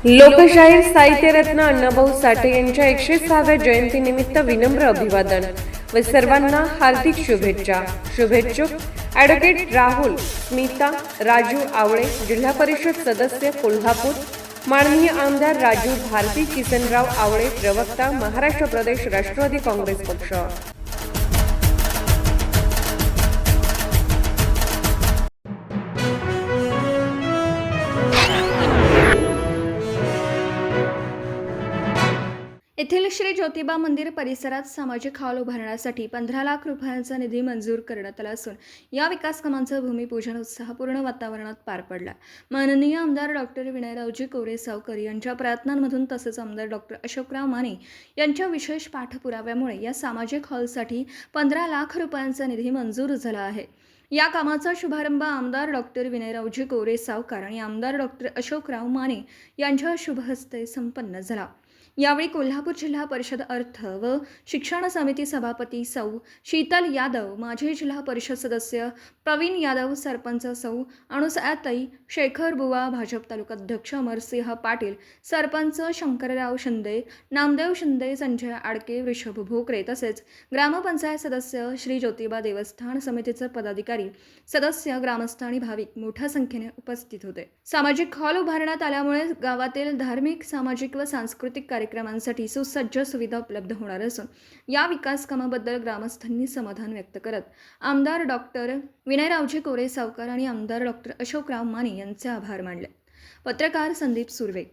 लोकशाहीर साहित्यरत्न अण्णाभाऊ साठे यांच्या 106व्या जयंतीनिमित्त विनम्र अभिवादन व सर्वांना हार्दिक शुभेच्छा. शुभेच्छुक ॲडव्होकेट राहुल स्मिता राजू आवळे, जिल्हा परिषद सदस्य कोल्हापूर, माननीय आमदार राजू भारती, किसनराव आवळे, प्रवक्ता महाराष्ट्र प्रदेश राष्ट्रवादी काँग्रेस पक्ष. येथील श्री ज्योतिबा मंदिर परिसरात सामाजिक हॉल उभारण्यासाठी 15 लाख रुपयांचा निधी मंजूर करण्यात आला असून या विकास कामांचं भूमिपूजन उत्साहपूर्ण वातावरणात पार पडला. माननीय आमदार डॉक्टर विनयरावजी कोरे सावकर यांच्या प्रयत्नांमधून तसेच आमदार डॉक्टर अशोकराव माने यांच्या विशेष पाठपुराव्यामुळे या सामाजिक हॉलसाठी 15 लाख रुपयांचा निधी मंजूर झाला आहे. या कामाचा शुभारंभ आमदार डॉक्टर विनयरावजी कोरे सावकर आणि आमदार डॉक्टर अशोकराव माने यांच्या शुभहस्ते संपन्न झाला. यावेळी कोल्हापूर जिल्हा परिषद अर्थ व शिक्षण समिती सभापती सौ शीतल यादव, माजी जिल्हा परिषद सदस्य प्रवीण यादव, सरपंच सौ अणुसयाताई, शेखर बुवा, भाजप तालुकाध्यक्ष अमरसिंह पाटील, सरपंच शंकरराव शिंदे, नामदेव शिंदे, संजय आडके, वृषभ भोकरे तसेच ग्रामपंचायत सदस्य, श्री ज्योतिबा देवस्थान समितीचे पदाधिकारी, सदस्य, ग्रामस्थ आणि भाविक मोठ्या संख्येने उपस्थित होते. सामाजिक हॉल उभारण्यात आल्यामुळे गावातील धार्मिक, सामाजिक व सांस्कृतिक कार्यक्रमांसाठी सुसज्ज सुविधा उपलब्ध होणार असून या विकास कामाबद्दल ग्रामस्थांनी समाधान व्यक्त करत आमदार डॉक्टर विनयरावजी कोरे सावकर आणि आमदार डॉक्टर अशोकराव माने यांचे आभार मानले. पत्रकार संदीप सुर्वे.